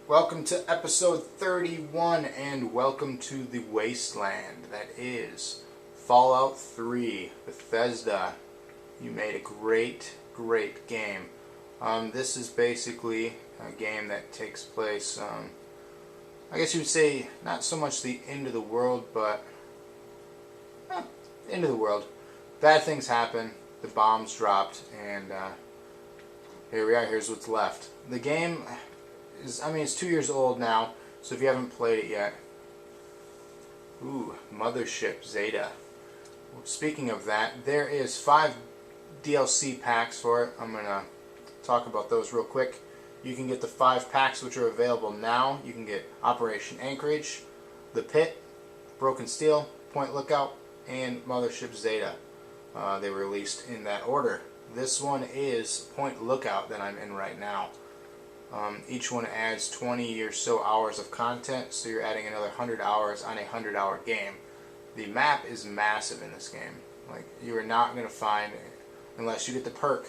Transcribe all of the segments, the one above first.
Welcome to episode 31 and welcome to the wasteland that is Fallout 3 Bethesda. You made a great game. This is basically a game that takes place, I guess you would say not so much the end of the world, but end of the world. Bad things happen, the bombs dropped, and here we are, here's what's left. The game it's 2 years old now, so if you haven't played it yet. Ooh, Mothership Zeta. Speaking of that, there is 5 DLC packs for it. I'm going to talk about those real quick. You can get the 5 packs which are available now. You can get Operation Anchorage, The Pit, Broken Steel, Point Lookout, and Mothership Zeta. They were released in that order. This one is Point Lookout that I'm in right now. Each one adds 20 or so hours of content, so you're adding another 100 hours on a 100-hour game. The map is massive in this game. Like, you are not going to find, unless you get the perk,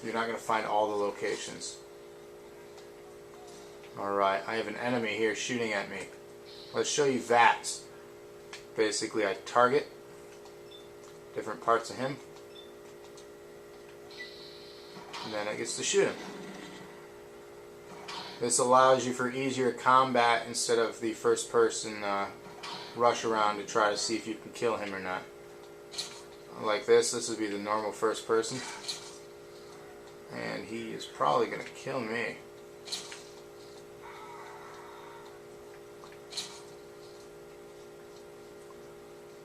you're not going to find all the locations. Alright, I have an enemy here shooting at me. Let's show you VATS. Basically, I target different parts of him, and then it gets to shoot him. This allows you for easier combat instead of the first person rush around to try to see if you can kill him or not. Like this would be the normal first person. And he is probably going to kill me.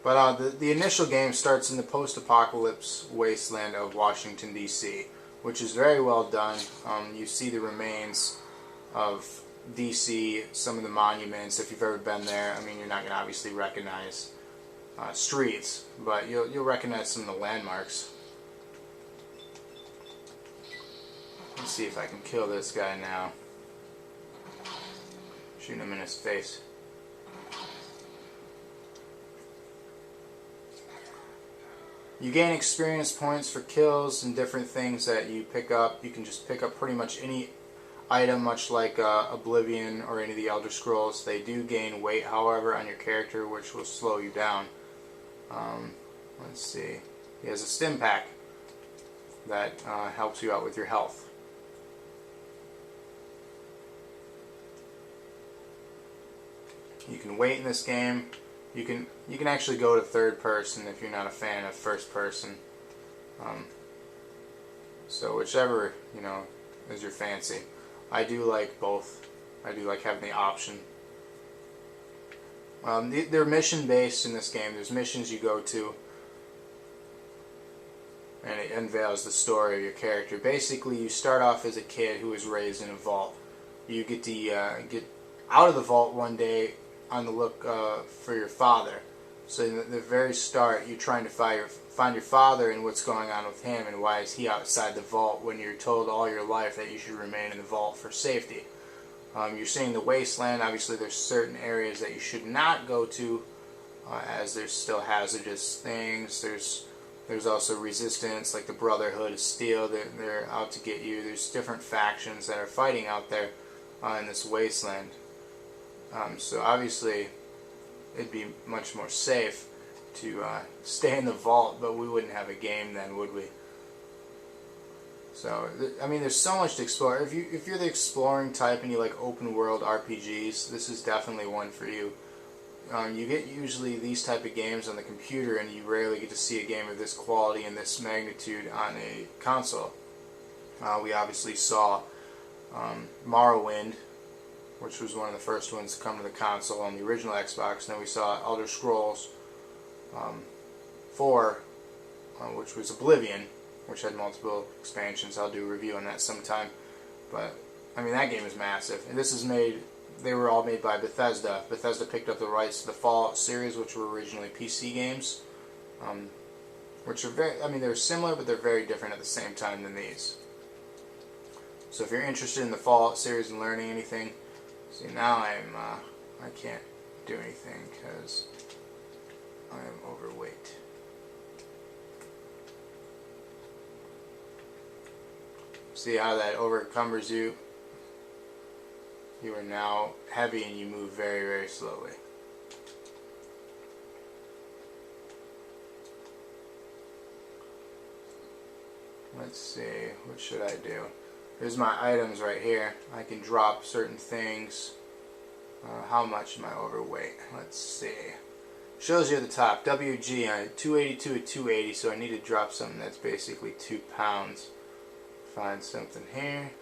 But the initial game starts in the post-apocalypse wasteland of Washington, D.C., which is very well done. You see the remains of DC, some of the monuments. If you've ever been there, I mean, you're not going to obviously recognize streets, but you'll recognize some of the landmarks. Let's see if I can kill this guy now. Shooting him in his face. You gain experience points for kills and different things that you pick up. You can just pick up pretty much any item, much like Oblivion or any of the Elder Scrolls. They do gain weight, however, on your character, which will slow you down. Let's see. He has a stim pack that helps you out with your health. You can wait in this game. You can actually go to third person if you're not a fan of first person. So whichever is your fancy. I do like both. I do like having the option. They're mission based in this game. There's missions you go to, and it unveils the story of your character. Basically, you start off as a kid who was raised in a vault. You get to get out of the vault one day on the look for your father. So in the very start, you're trying to find your father and what's going on with him and why is he outside the vault when you're told all your life that you should remain in the vault for safety. You're seeing the wasteland. Obviously, there's certain areas that you should not go to, as there's still hazardous things. There's also resistance, like the Brotherhood of Steel. They're out to get you. There's different factions that are fighting out there in this wasteland. So obviously, it'd be much more safe to stay in the vault, but we wouldn't have a game then, would we? So, I mean, there's so much to explore. If you're the exploring type and you like open world RPGs, this is definitely one for you. You get usually these type of games on the computer, and you rarely get to see a game of this quality and this magnitude on a console. We obviously saw Morrowind, which was one of the first ones to come to the console on the original Xbox. And then we saw Elder Scrolls 4, which was Oblivion, which had multiple expansions. I'll do a review on that sometime. But, I mean, that game is massive. And this is they were all made by Bethesda. Bethesda picked up the rights to the Fallout series, which were originally PC games. Which are they're similar, but they're very different at the same time than these. So if you're interested in the Fallout series and learning anything, see, now I can't do anything because I am overweight. See how that overcumbers you? You are now heavy and you move very, very slowly. Let's see, what should I do? Here's my items right here. I can drop certain things. How much am I overweight? Let's see. Shows you at the top, WG, 282 at 280, so I need to drop something that's basically 2 pounds. Find something here.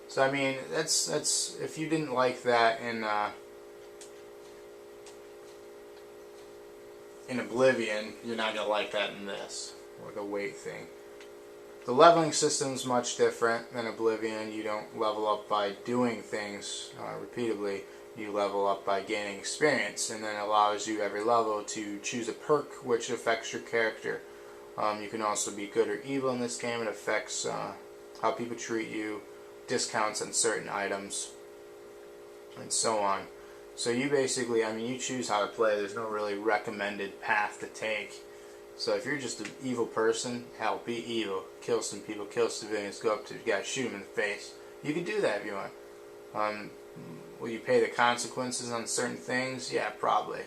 So I mean, that's if you didn't like that in Oblivion, you're not gonna like that in this, or the weight thing. The leveling system's much different than Oblivion. You don't level up by doing things repeatedly. You level up by gaining experience, and then allows you every level to choose a perk which affects your character. You can also be good or evil in this game. It affects how people treat you, discounts on certain items, and so on. So you basically, I mean, you choose how to play. There's no really recommended path to take. So if you're just an evil person, hell, be evil. Kill some people, kill civilians, go up to the guy, shoot him in the face. You can do that if you want. Will you pay the consequences on certain things? Yeah, probably.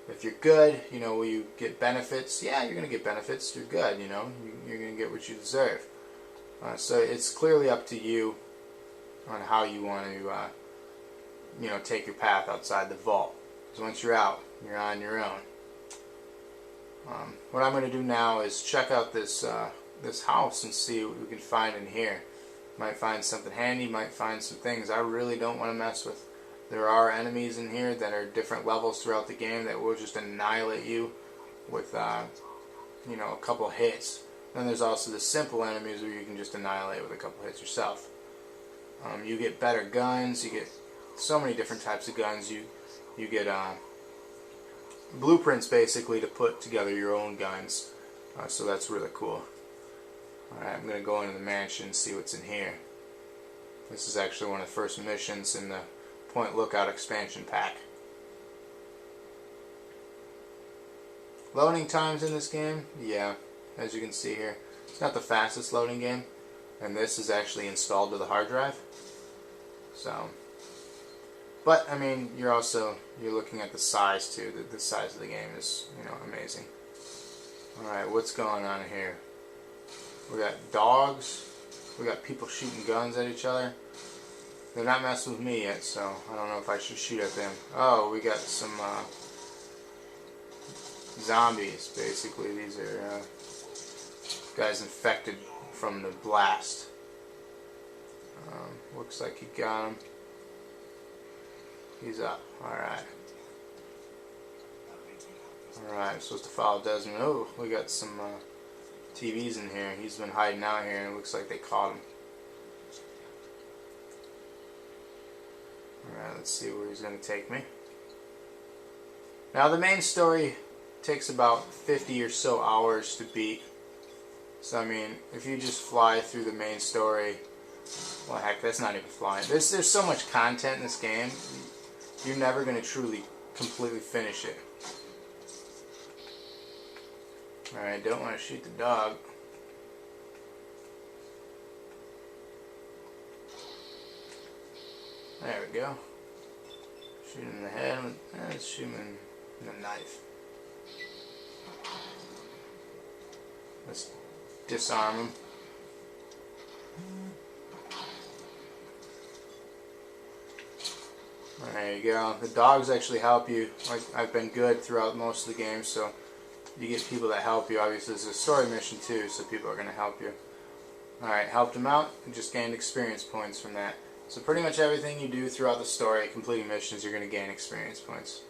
If you're good, you know, will you get benefits? Yeah, you're going to get benefits. You're good, you know. You're going to get what you deserve. So it's clearly up to you on how you want to, you know, take your path outside the vault. Because once you're out, you're on your own. What I'm going to do now is check out this this house and see what we can find in here. Might find something handy, might find some things I really don't want to mess with. There are enemies in here that are different levels throughout the game that will just annihilate you with, you know, a couple hits. Then there's also the simple enemies where you can just annihilate with a couple hits yourself. You get better guns, you get so many different types of guns. You get blueprints basically to put together your own guns. So that's really cool. Alright, I'm going to go into the mansion and see what's in here. This is actually one of the first missions in the Point Lookout expansion pack. Loading times in this game, yeah, as you can see here, it's not the fastest loading game, and this is actually installed to the hard drive. So, but I mean, you're looking at the size too. The size of the game is, you know, amazing. All right, what's going on here? We got dogs. We got people shooting guns at each other. They're not messing with me yet, so I don't know if I should shoot at them. Oh, we got some zombies, basically. These are guys infected from the blast. Looks like he got him. He's up. Alright. Alright, I'm supposed to follow Desmond. Oh, we got some TVs in here. He's been hiding out here, and it looks like they caught him. Alright, let's see where he's going to take me. Now, the main story takes about 50 or so hours to beat. So, I mean, if you just fly through the main story, well, heck, that's not even flying. There's so much content in this game, you're never going to truly, completely finish it. Alright, don't want to shoot the dog. There we go. Shoot him in the head. Let's shoot him in the knife. Let's disarm him. There you go. The dogs actually help you. Like, I've been good throughout most of the game, so you get people that help you. Obviously, it's a story mission too, so people are going to help you. Alright, helped him out and just gained experience points from that. So pretty much everything you do throughout the story, completing missions, you're going to gain experience points.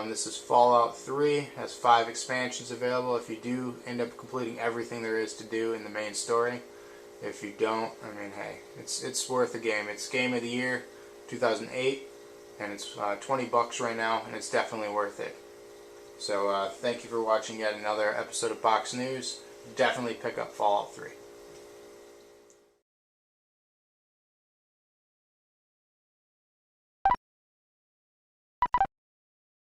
This is Fallout 3, has 5 expansions available if you do end up completing everything there is to do in the main story. If you don't, I mean, hey, it's worth the game. It's Game of the Year 2008, and it's $20 right now, and it's definitely worth it. So thank you for watching yet another episode of Box News. Definitely pick up Fallout 3.